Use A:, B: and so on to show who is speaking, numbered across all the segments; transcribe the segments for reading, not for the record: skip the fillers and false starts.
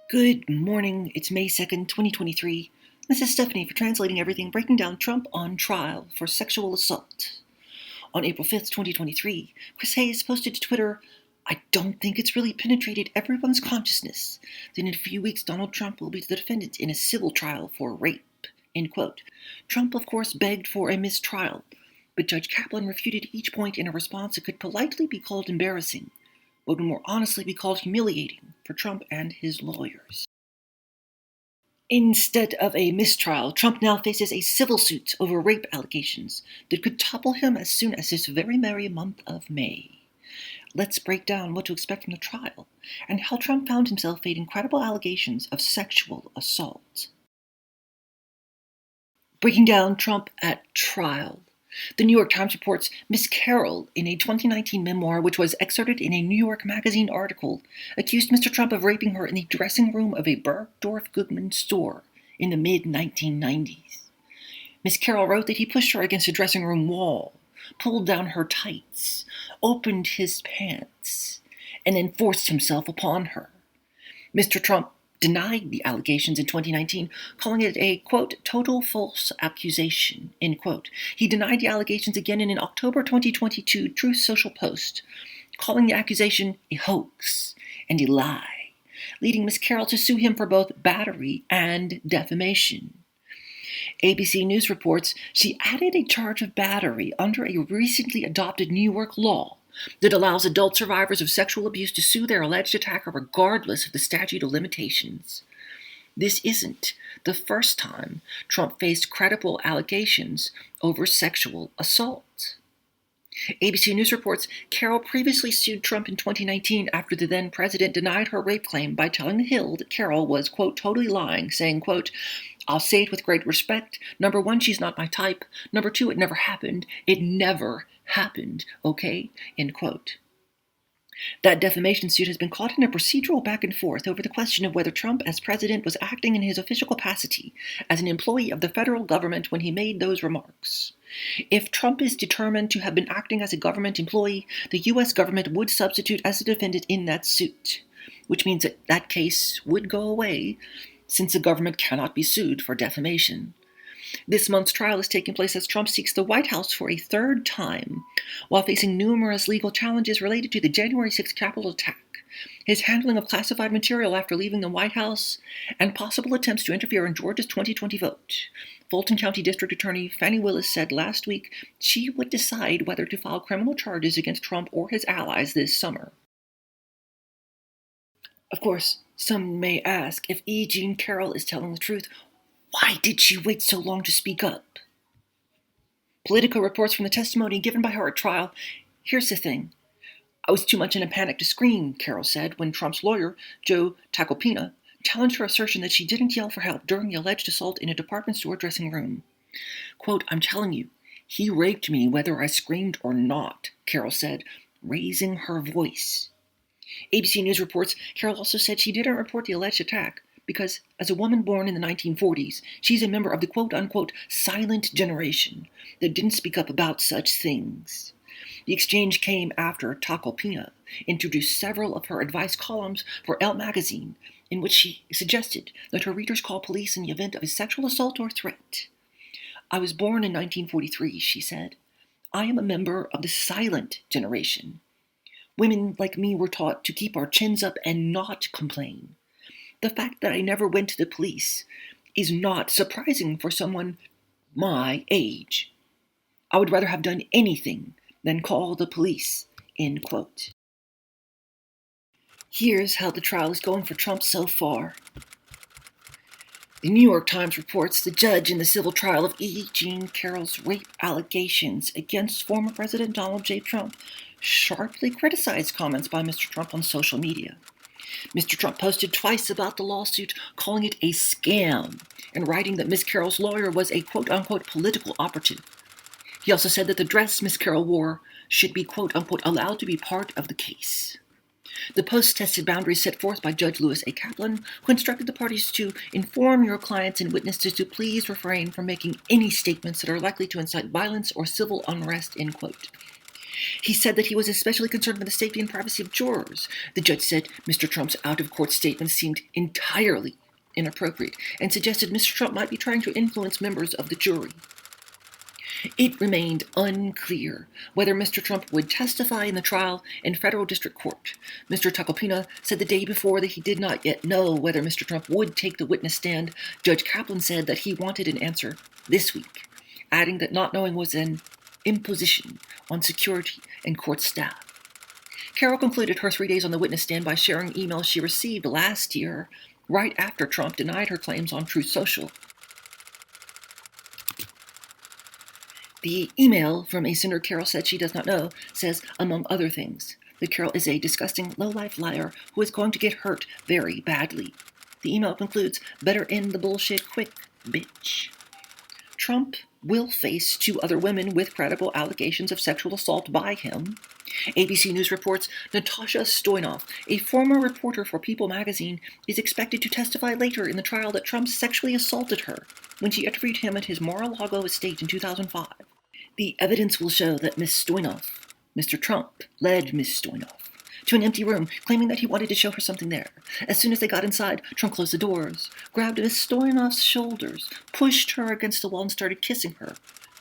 A: Good morning. It's May 2nd, 2023. This is Stephanie for Translating Everything, breaking down Trump on trial for sexual assault. On April 5th, 2023, Chris Hayes posted to Twitter, "I don't think it's really penetrated everyone's consciousness that in a few weeks Donald Trump will be the defendant in a civil trial for rape." End quote. Trump, of course, begged for a mistrial, but Judge Kaplan refuted each point in a response that could politely be called embarrassing, but would more honestly be called humiliating for Trump and his lawyers. Instead of a mistrial, Trump now faces a civil suit over rape allegations that could topple him as soon as this very merry month of May. Let's break down what to expect from the trial and how Trump found himself facing credible allegations of sexual assault. Breaking down Trump at trial. The New York Times reports Miss Carroll, in a 2019 memoir which was excerpted in a New York Magazine article, accused Mr. Trump of raping her in the dressing room of a Bergdorf Goodman store in the mid-1990s. Miss Carroll wrote that he pushed her against a dressing room wall, pulled down her tights, opened his pants, and then forced himself upon her. Mr. Trump denied the allegations in 2019, calling it a, quote, total false accusation, end quote. He denied the allegations again in an October 2022 Truth Social post, calling the accusation a hoax and a lie, leading Ms. Carroll to sue him for both battery and defamation. ABC News reports she added a charge of battery under a recently adopted New York law that allows adult survivors of sexual abuse to sue their alleged attacker regardless of the statute of limitations. This isn't the first time Trump faced credible allegations over sexual assault. ABC News reports Carroll previously sued Trump in 2019 after the then president denied her rape claim by telling The Hill that Carroll was, quote, totally lying, saying, quote, "I'll say it with great respect. Number one, she's not my type. Number two, it never happened. It never happened, okay?" End quote. That defamation suit has been caught in a procedural back and forth over the question of whether Trump, as president, was acting in his official capacity as an employee of the federal government when he made those remarks. If Trump is determined to have been acting as a government employee, the U.S. government would substitute as a defendant in that suit, which means that that case would go away since the government cannot be sued for defamation. This month's trial is taking place as Trump seeks the White House for a third time, while facing numerous legal challenges related to the January 6th Capitol attack, his handling of classified material after leaving the White House, and possible attempts to interfere in Georgia's 2020 vote. Fulton County District Attorney Fani Willis said last week she would decide whether to file criminal charges against Trump or his allies this summer. Of course, some may ask, if E. Jean Carroll is telling the truth, why did she wait so long to speak up? Politico reports from the testimony given by her at trial, "Here's the thing. I was too much in a panic to scream," Carroll said when Trump's lawyer, Joe Tacopina, challenged her assertion that she didn't yell for help during the alleged assault in a department store dressing room. Quote, "I'm telling you, he raped me whether I screamed or not," Carroll said, raising her voice. ABC News reports Carroll also said she didn't report the alleged attack because, as a woman born in the 1940s, she's a member of the quote-unquote silent generation that didn't speak up about such things. The exchange came after Tacopina introduced several of her advice columns for Elle magazine, in which she suggested that her readers call police in the event of a sexual assault or threat. "I was born in 1943, she said. I am a member of the silent generation. Women like me were taught to keep our chins up and not complain. The fact that I never went to the police is not surprising for someone my age. I would rather have done anything than call the police," end quote. Here's how the trial is going for Trump so far. The New York Times reports the judge in the civil trial of E. Jean Carroll's rape allegations against former President Donald J. Trump sharply criticized comments by Mr. Trump on social media. Mr. Trump posted twice about the lawsuit, calling it a scam, and writing that Ms. Carroll's lawyer was a quote-unquote political operative. He also said that the dress Ms. Carroll wore should be quote-unquote allowed to be part of the case. The post tested boundaries set forth by Judge Lewis A. Kaplan, who instructed the parties to inform your clients and witnesses to please refrain from making any statements that are likely to incite violence or civil unrest, end quote. He said that he was especially concerned with the safety and privacy of jurors. The judge said Mr. Trump's out-of-court statement seemed entirely inappropriate and suggested Mr. Trump might be trying to influence members of the jury. It remained unclear whether Mr. Trump would testify in the trial in federal district court. Mr. Tacopina said the day before that he did not yet know whether Mr. Trump would take the witness stand. Judge Kaplan said that he wanted an answer this week, adding that not knowing was an imposition on security and court staff. Carroll concluded her 3 days on the witness stand by sharing emails she received last year, right after Trump denied her claims on Truth Social. The email from a sender Carroll said she does not know says, among other things, that Carroll is a disgusting, low-life liar who is going to get hurt very badly. The email concludes, better end the bullshit quick, bitch. Trump will face 2 other women with credible allegations of sexual assault by him. ABC News reports Natasha Stoynoff, a former reporter for People magazine, is expected to testify later in the trial that Trump sexually assaulted her when she interviewed him at his Mar-a-Lago estate in 2005. The evidence will show that Miss Stoynoff, Mr. Trump, led Miss Stoynoff to an empty room, claiming that he wanted to show her something there. As soon as they got inside, Trump closed the doors, grabbed Miss Stoynoff's shoulders, pushed her against the wall, and started kissing her,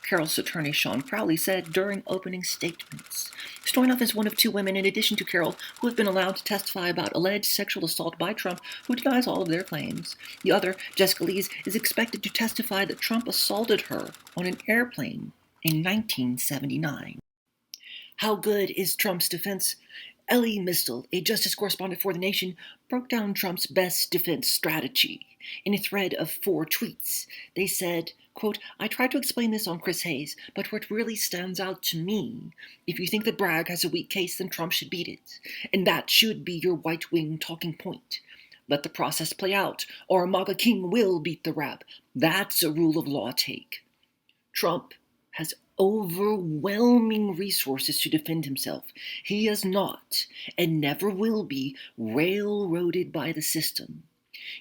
A: Carroll's attorney Sean Crowley said during opening statements. Stoynoff is one of 2 women, in addition to Carroll, who have been allowed to testify about alleged sexual assault by Trump, who denies all of their claims. The other, Jessica Lees, is expected to testify that Trump assaulted her on an airplane in 1979. How good is Trump's defense? Ellie Mistel, a justice correspondent for The Nation, broke down Trump's best defense strategy in a thread of 4 tweets. They said, quote, I tried to explain this on Chris Hayes, but what really stands out to me, if you think that Bragg has a weak case, then Trump should beat it. And that should be your right-wing talking point. Let the process play out, or MAGA King will beat the rap. That's a rule of law take. Trump has overwhelming resources to defend himself. He is not, and never will be, railroaded by the system.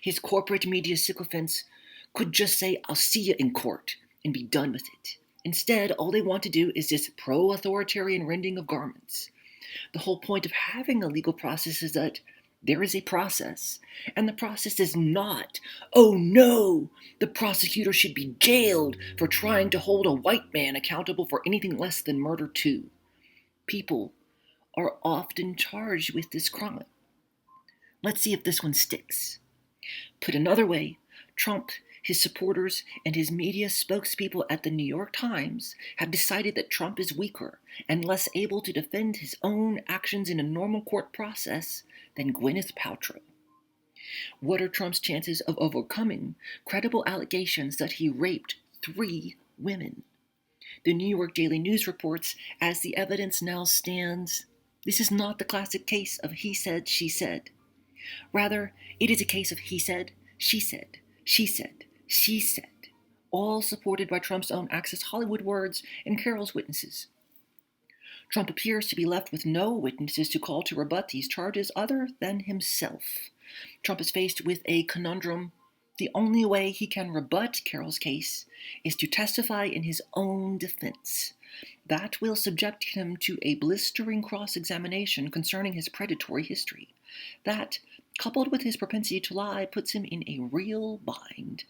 A: His corporate media sycophants could just say, I'll see you in court, and be done with it. Instead, all they want to do is this pro-authoritarian rending of garments. The whole point of having a legal process is that there is a process, and the process is not, oh no, the prosecutor should be jailed for trying to hold a white man accountable for anything less than murder too. People are often charged with this crime. Let's see if this one sticks. Put another way, Trump, his supporters, and his media spokespeople at the New York Times have decided that Trump is weaker and less able to defend his own actions in a normal court process than Gwyneth Paltrow. What are Trump's chances of overcoming credible allegations that he raped 3 women? The New York Daily News reports, as the evidence now stands, this is not the classic case of he said, she said. Rather, it is a case of he said, she said, she said, she said, all supported by Trump's own Access Hollywood words and Carroll's witnesses. Trump appears to be left with no witnesses to call to rebut these charges other than himself. Trump is faced with a conundrum. The only way he can rebut Carroll's case is to testify in his own defense. That will subject him to a blistering cross-examination concerning his predatory history. That, coupled with his propensity to lie, puts him in a real bind.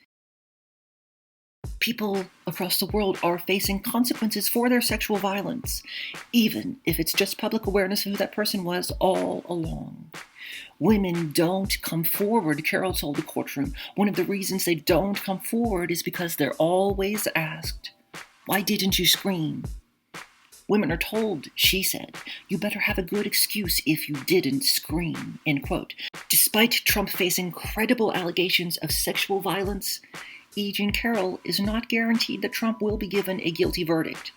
A: People across the world are facing consequences for their sexual violence, even if it's just public awareness of who that person was all along. Women don't come forward, Carroll told the courtroom. One of the reasons they don't come forward is because they're always asked, why didn't you scream? Women are told, she said, you better have a good excuse if you didn't scream, end quote. Despite Trump facing credible allegations of sexual violence, E. Jean Carroll is not guaranteed that Trump will be given a guilty verdict.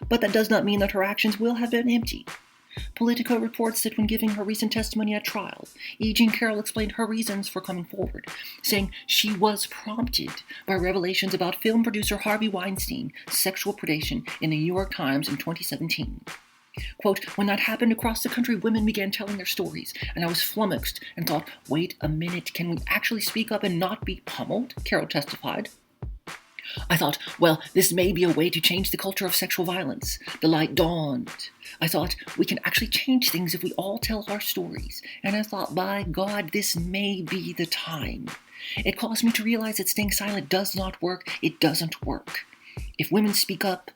A: But that does not mean that her actions will have been empty. Politico reports that when giving her recent testimony at trial, E. Jean Carroll explained her reasons for coming forward, saying she was prompted by revelations about film producer Harvey Weinstein's sexual predation in the New York Times in 2017. Quote, when that happened across the country, women began telling their stories, and I was flummoxed and thought, wait a minute, can we actually speak up and not be pummeled? Carroll testified. I thought, well, this may be a way to change the culture of sexual violence. The light dawned. I thought, we can actually change things if we all tell our stories. And I thought, by God, this may be the time. It caused me to realize that staying silent does not work. It doesn't work. If women speak up,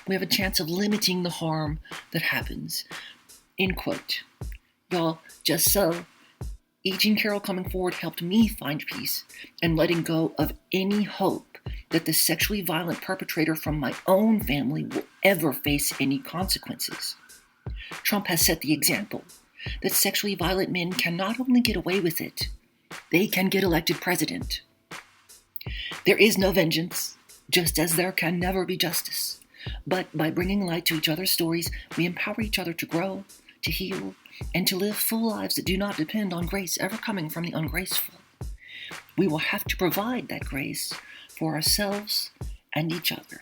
A: we have a chance of limiting the harm that happens. End quote. Y'all, just so, E. Jean Carroll coming forward helped me find peace and letting go of any hope that the sexually violent perpetrator from my own family will ever face any consequences. Trump has set the example that sexually violent men can not only get away with it, they can get elected president. There is no vengeance, just as there can never be justice. But by bringing light to each other's stories, we empower each other to grow, to heal, and to live full lives that do not depend on grace ever coming from the ungraceful. We will have to provide that grace for ourselves and each other.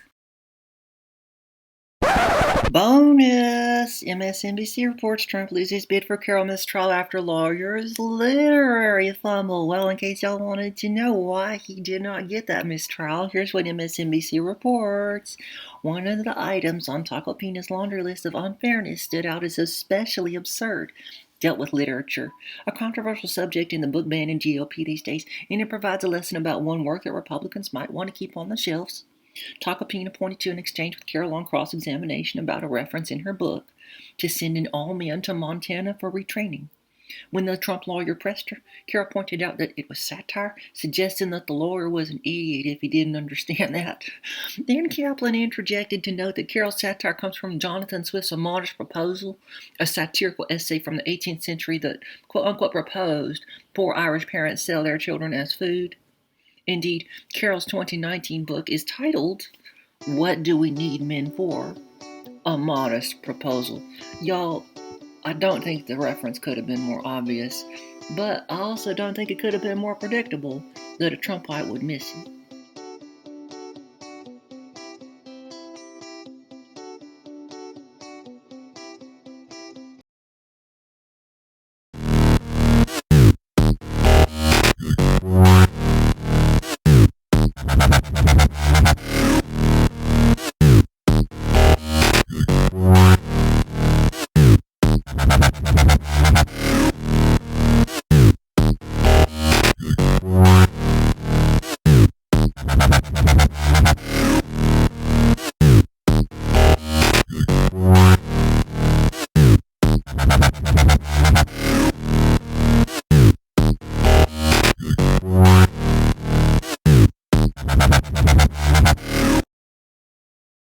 A: Bonus! MSNBC reports Trump loses bid for Carroll Mistrial after lawyer's literary fumble. Well, in case y'all wanted to know why he did not get that mistrial, here's what MSNBC reports. One of the items on Tacopina's laundry list of unfairness stood out as especially absurd. Dealt with literature, a controversial subject in the book ban and GOP these days, and it provides a lesson about one work that Republicans might want to keep on the shelves. Tacopina pointed to an exchange with Carroll on cross-examination about a reference in her book to sending all men to Montana for retraining. When the Trump lawyer pressed her, Carroll pointed out that it was satire, suggesting that the lawyer was an idiot if he didn't understand that. Then Kaplan interjected to note that Carroll's satire comes from Jonathan Swift's A Modest Proposal, a satirical essay from the 18th century that, quote-unquote, proposed poor Irish parents sell their children as food. Indeed, Carroll's 2019 book is titled, What Do We Need Men For? A Modest Proposal. Y'all, I don't think the reference could have been more obvious, but I also don't think it could have been more predictable that a Trumpite would miss it.